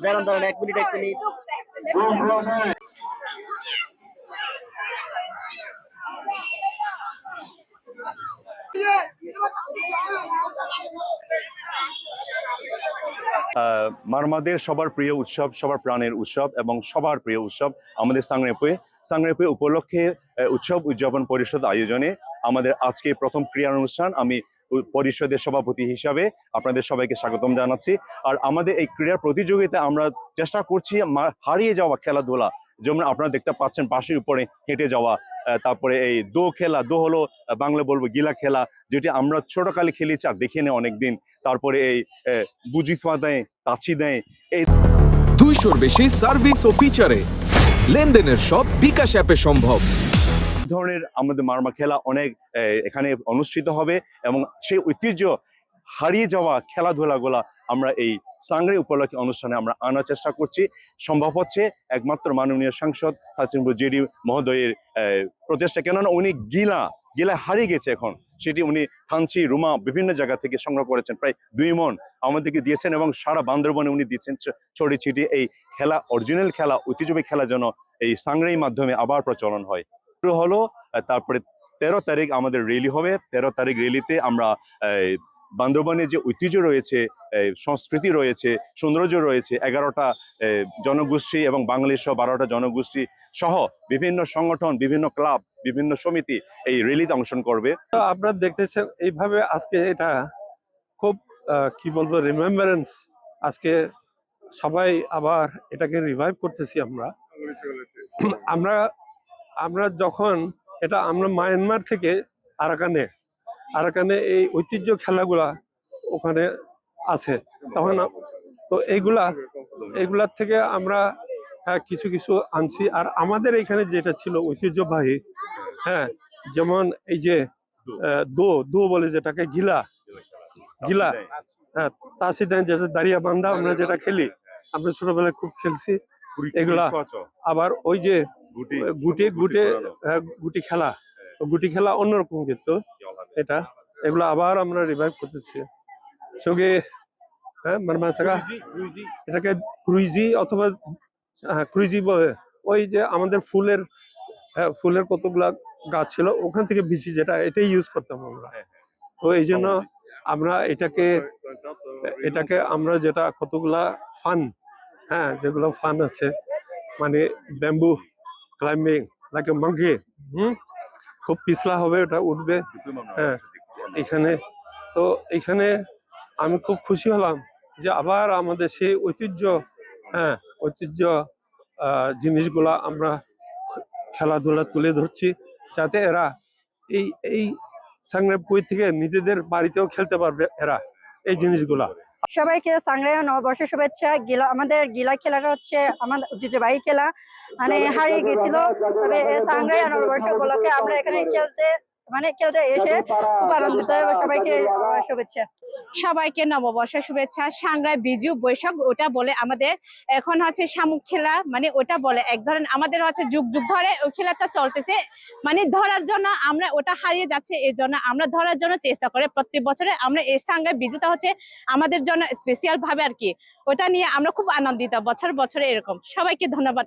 দাঁড়ান দাঁড়ান, এক মিনিট এক মিনিট। মারমাদের সবার প্রিয় উৎসব, সবার প্রাণের উৎসব এবং সবার প্রিয় উৎসব আমাদের সাংরেপে উপলক্ষে উৎসব উদযাপন পরিষদ আয়োজনে আমাদের আজকে প্রথম ক্রীড়া অনুষ্ঠান। আমি পরিষদের সভাপতি হিসাবে আপনাদের সবাইকে স্বাগতম জানাচ্ছি। আর আমাদের এই ক্রীড়া প্রতিযোগিতা আমরা চেষ্টা করছি হারিয়ে যাওয়া খেলাধুলা, যেমন আপনারা দেখতে পাচ্ছেন বাঁশের উপরে হেঁটে যাওয়া, তারপরে এই দো খেলা, দো হলো বাংলা বলবো গিলা খেলা, যেটি আমরা ছোটকালে খেলেছি আর দেখে নেই অনেকদিন। তারপরে এই বুজিফা দেয়, তাছি দেয়, এই 200-র বেশি সার্ভিস ও ফিচারে লেনদেনের সব বিকাশ অ্যাপে সম্ভব। ধরনের আমাদের মারমা খেলা অনেক এখানে অনুষ্ঠিত হবে এবং সেই ঐতিহ্য হারিয়ে যাওয়া খেলাধুলাগুলা আমরা এই সাংরে উপলক্ষে অনুষ্ঠানে আমরা আনার চেষ্টা করছি। সম্ভব হচ্ছে একমাত্র মাননীয় সাংসদ সাচিনপুর জেডি মহোদয়ের প্রচেষ্টা, কেননা উনি গিলা হারিয়ে গেছে এখন, সেটি উনি থানচি রুমা বিভিন্ন জায়গা থেকে সংগ্রহ করেছেন, প্রায় 2 মণ আমাদেরকে দিয়েছেন এবং সারা বান্দরবনে উনি দিয়েছেন ছড়িয়ে ছিটিয়ে। এই খেলা, অরিজিনাল খেলা, ঐতিহ্যবাহী খেলা যেন এই সাংরের মাধ্যমে আবার প্রচলন হয় হলো। তারপরে 13 তারিখ আমাদের র্যালি হবে। 13 তারিখ র্যালিতে আমরা বান্দরবানের যে ঐতিহ্য রয়েছে, সংস্কৃতি রয়েছে, সৌন্দর্য রয়েছে, 11টা জনগোষ্ঠী এবং বাঙালি সহ 12টা জনগোষ্ঠী সহ বিভিন্ন সংগঠন, বিভিন্ন ক্লাব, বিভিন্ন সমিতি এই র্যালিতে অংশগ্রহণ করবে। আপনারা দেখতেছেন এইভাবে আজকে এটা খুব কি বলবো রিমেম্বারেন্স, আজকে সবাই আবার এটাকে রিভাইভ করতেছি আমরা আমরা যখন আমরা মায়ানমার থেকে আরাকানে এই ঐতিহ্য খেলাগুলা ওখানে আছে, তখন তো এইগুলার থেকে আমরা কিছু কিছু আনছি। আর আমাদের এখানে যেটা ছিল ঐতিহ্যবাহী, যেমন এই যে দো বলে যেটাকে গিলা, তাসি দেন, যেটা দাঁড়িয়ে বান্ধা আমরা যেটা খেলি, আমরা ছোটবেলায় খুব খেলছি এগুলা। আবার ওই যে গুটি খেলা অন্যরকম, কিন্তু এগুলো আবার আমরা রিভাইভ করতেছি। সঙ্গে এটাকে ক্রুইজি অথবা ক্রুইজি বলে। ওই যে আমাদের ফুলের কতগুলা গাছ ছিল, ওখান থেকে বিচি যেটা, এটাই ইউজ করতাম আমরা। তো এই জন্য আমরা এটাকে আমরা যেটা কতগুলা ফান, যেগুলো ফান আছে, মানে bamboo climbing like a monkey, খুব পিছলা হবে, ওটা উঠবে। এখানে আমি খুব খুশি হলাম যে আবার আমাদের সেই ঐতিহ্য জিনিসগুলা আমরা খেলাধুলা তুলে ধরছি, যাতে এরা এই সাংরেপুই থেকে নিজেদের বাড়িতেও খেলতে পারবে এরা এই জিনিসগুলা। সবাইকে সাংরাই নববর্ষের শুভেচ্ছা। আমাদের গিলা খেলাটা হচ্ছে আমাদের ঐতিহ্যবাহী খেলা, মানে হারিয়ে গেছিল। তবে সাংরাই নববর্ষ উপলক্ষে আমরা এখানে খেলতে এসে খুব আনন্দিত। সবাইকে শুভেচ্ছা। সবাইকে নববর্ষের শুভেচ্ছা। সাংরাই বিজু বৈশাখ ওটা বলে আমাদের, এখন হচ্ছে শামুক খেলা, মানে ওটা বলে এক ধরনের আমাদের হচ্ছে যুগ ধরে ওই খেলাটা চলতেছে, মানে ধরার জন্য আমরা ওটা হারিয়ে যাচ্ছে, এর জন্য আমরা ধরার জন্য চেষ্টা করি প্রত্যেক বছরে। আমরা এই সাংরাই বিজুটা হচ্ছে আমাদের জন্য স্পেশাল ভাবে আর কি, ওটা নিয়ে আমরা খুব আনন্দিত বছরে এরকম। সবাইকে ধন্যবাদ।